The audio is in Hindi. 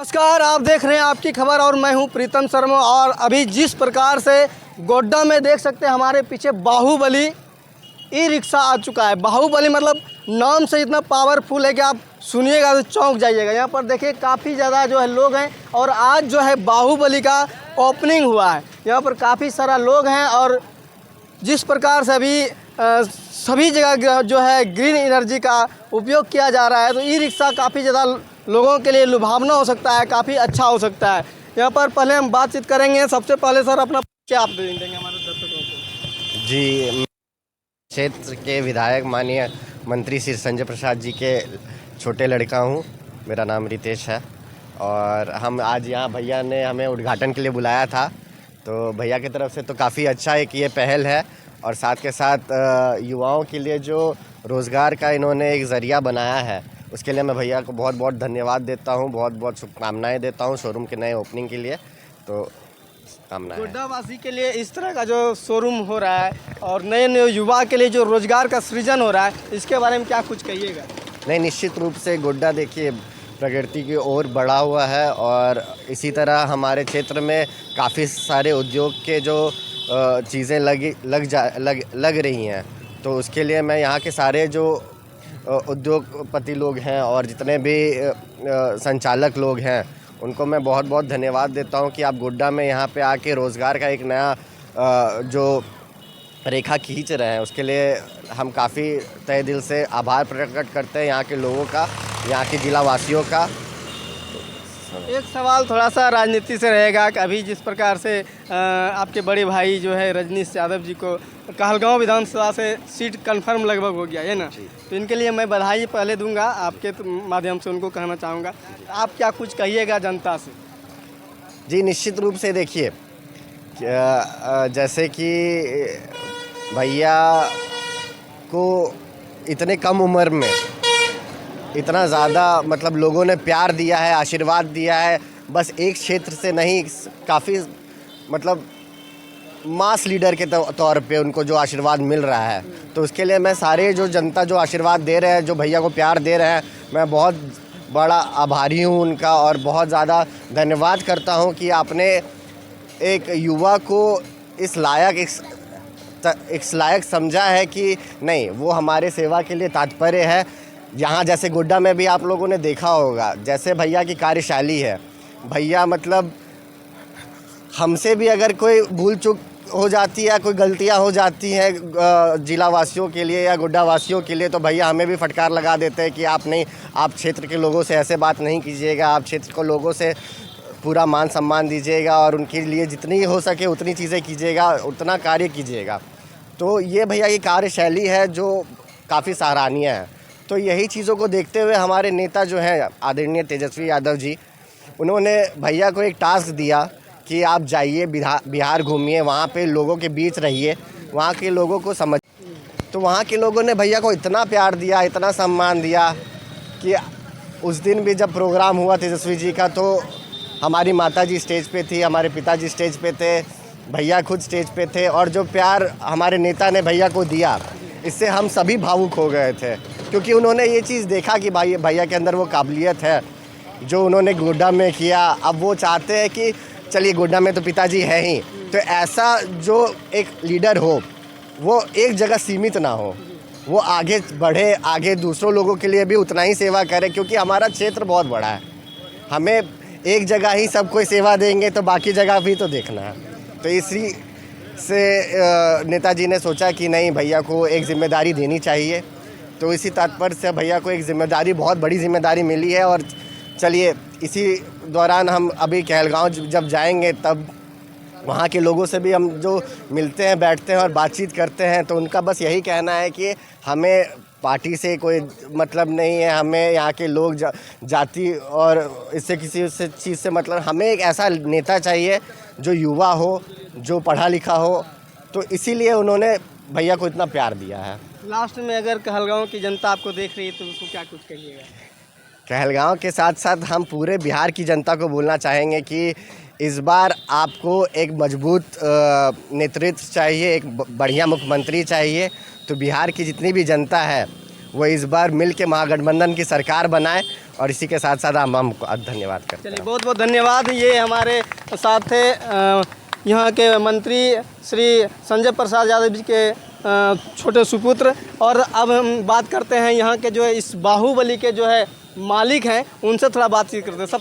नमस्कार, आप देख रहे हैं आपकी खबर और मैं हूं प्रीतम शर्मा। और अभी जिस प्रकार से गोड्डा में देख सकते हैं हमारे पीछे बाहुबली ई रिक्शा आ चुका है। बाहुबली मतलब नाम से इतना पावरफुल है कि आप सुनिएगा तो चौंक जाइएगा। यहाँ पर देखिए काफ़ी ज़्यादा जो है लोग हैं और आज जो है बाहुबली का ओपनिंग हुआ है। यहाँ पर काफ़ी सारा लोग हैं और जिस प्रकार से अभी सभी जगह जो है ग्रीन एनर्जी का उपयोग किया जा रहा है, तो ई रिक्शा काफ़ी ज़्यादा लोगों के लिए लुभावना हो सकता है, काफ़ी अच्छा हो सकता है। यहाँ पर पहले हम बातचीत करेंगे। सबसे पहले सर अपना क्या आप देंगे हमारे दर्शकों को? जी, क्षेत्र के विधायक माननीय मंत्री श्री संजय प्रसाद जी के छोटे लड़का हूँ। मेरा नाम रितेश है और हम आज यहाँ भैया ने हमें उद्घाटन के लिए बुलाया था, तो भैया की तरफ से तो काफ़ी अच्छा एक ये पहल है और साथ के साथ युवाओं के लिए जो रोज़गार का इन्होंने एक ज़रिया बनाया है, उसके लिए मैं भैया को बहुत बहुत धन्यवाद देता हूँ, बहुत बहुत शुभकामनाएँ देता हूँ शोरूम के नए ओपनिंग के लिए। तो कामना गोड्डा वासी के लिए इस तरह का जो शोरूम हो रहा है और नए नए युवा के लिए जो रोजगार का सृजन हो रहा है, इसके बारे में क्या कुछ कहिएगा? नहीं, निश्चित रूप से गोड्डा देखिए प्रगति की ओर बढ़ा हुआ है और इसी तरह हमारे क्षेत्र में काफ़ी सारे उद्योग के जो चीज़ें लग रही हैं, तो उसके लिए मैं यहाँ के सारे जो उद्योगपति लोग हैं और जितने भी संचालक लोग हैं, उनको मैं बहुत बहुत धन्यवाद देता हूँ कि आप गोड्डा में यहाँ पे आके रोज़गार का एक नया जो रेखा खींच रहे हैं। उसके लिए हम काफ़ी तहे दिल से आभार प्रकट करते हैं यहाँ के लोगों का, यहाँ के जिला वासियों का। एक सवाल थोड़ा सा राजनीति से रहेगा कि अभी जिस प्रकार से आपके बड़े भाई जो है रजनीश यादव जी को कहलगांव विधानसभा से सीट कंफर्म लगभग हो गया है ना, तो इनके लिए मैं बधाई पहले दूंगा, आपके माध्यम से उनको कहना चाहूँगा। आप क्या कुछ कहिएगा जनता से? जी, निश्चित रूप से देखिए जैसे कि भैया को इतने कम उम्र में इतना ज़्यादा मतलब लोगों ने प्यार दिया है, आशीर्वाद दिया है, बस एक क्षेत्र से नहीं, काफ़ी मतलब मास लीडर के तौर पे उनको जो आशीर्वाद मिल रहा है, तो उसके लिए मैं सारे जो जनता जो आशीर्वाद दे रहे हैं, जो भैया को प्यार दे रहे हैं, मैं बहुत बड़ा आभारी हूँ उनका और बहुत ज़्यादा धन्यवाद करता हूँ कि आपने एक युवा को इस लायक समझा है कि नहीं, वो हमारे सेवा के लिए तात्पर्य है। यहाँ जैसे गोड्डा में भी आप लोगों ने देखा होगा, जैसे भैया की कार्यशैली है, भैया मतलब हमसे भी अगर कोई भूल चूक हो जाती है, कोई गलतियाँ हो जाती हैं जिला वासियों के लिए या गोड्डा वासियों के लिए, तो भैया हमें भी फटकार लगा देते हैं कि आप नहीं, आप क्षेत्र के लोगों से ऐसे बात नहीं कीजिएगा, आप क्षेत्र के लोगों से पूरा मान सम्मान दीजिएगा और उनके लिए जितनी हो सके उतनी चीज़ें कीजिएगा, उतना कार्य कीजिएगा। तो ये भैया की कार्यशैली है जो काफ़ी सराहनीय है। तो यही चीज़ों को देखते हुए हमारे नेता जो हैं आदरणीय तेजस्वी यादव जी, उन्होंने भैया को एक टास्क दिया कि आप जाइए बिहार घूमिए, वहाँ पे लोगों के बीच रहिए, वहाँ के लोगों को समझ। तो वहाँ के लोगों ने भैया को इतना प्यार दिया, इतना सम्मान दिया कि उस दिन भी जब प्रोग्राम हुआ तेजस्वी जी का, तो हमारी माता जी स्टेज पे थी, हमारे पिताजी स्टेज पे थे, भैया खुद स्टेज पे थे और जो प्यार हमारे नेता ने भैया को दिया, इससे हम सभी भावुक हो गए थे, क्योंकि उन्होंने ये चीज़ देखा कि भैया के अंदर वो काबिलियत है जो उन्होंने गोड्डा में किया। अब वो चाहते हैं कि चलिए गोड्डा में तो पिताजी है ही, तो ऐसा जो एक लीडर हो वो एक जगह सीमित ना हो, वो आगे बढ़े, आगे दूसरों लोगों के लिए भी उतना ही सेवा करे, क्योंकि हमारा क्षेत्र बहुत बड़ा है, हमें एक जगह ही सब कोई सेवा देंगे तो बाकी जगह भी तो देखना है। तो इसी से नेताजी ने सोचा कि नहीं, भैया को एक जिम्मेदारी देनी चाहिए, तो इसी तात्पर्य से भैया को एक जिम्मेदारी, बहुत बड़ी जिम्मेदारी मिली है। और चलिए इसी दौरान हम अभी कहलगांव जब जाएंगे, तब वहाँ के लोगों से भी हम जो मिलते हैं, बैठते हैं और बातचीत करते हैं, तो उनका बस यही कहना है कि हमें पार्टी से कोई मतलब नहीं है, हमें यहाँ के लोग जाति और इससे किसी से चीज़ से मतलब, हमें एक ऐसा नेता चाहिए जो युवा हो, जो पढ़ा लिखा हो, तो इसीलिए उन्होंने भैया को इतना प्यार दिया है। लास्ट में अगर कहलगांव की जनता आपको देख रही है तो उसको क्या कुछ कहिएगा? कहलगांव के साथ साथ हम पूरे बिहार की जनता को बोलना चाहेंगे कि इस बार आपको एक मजबूत नेतृत्व चाहिए, एक बढ़िया मुख्यमंत्री चाहिए। तो बिहार की जितनी भी जनता है वो इस बार मिल के महागठबंधन की सरकार बनाए। और इसी के साथ साथ हम धन्यवाद करते हैं। चलिए बहुत बहुत धन्यवाद। ये हमारे साथ थे यहाँ के मंत्री श्री संजय प्रसाद यादव जी के छोटे सुपुत्र। और अब हम बात करते हैं यहाँ के जो है इस बाहुबली के जो है मालिक हैं, उनसे थोड़ा बातचीत करते हैं। सब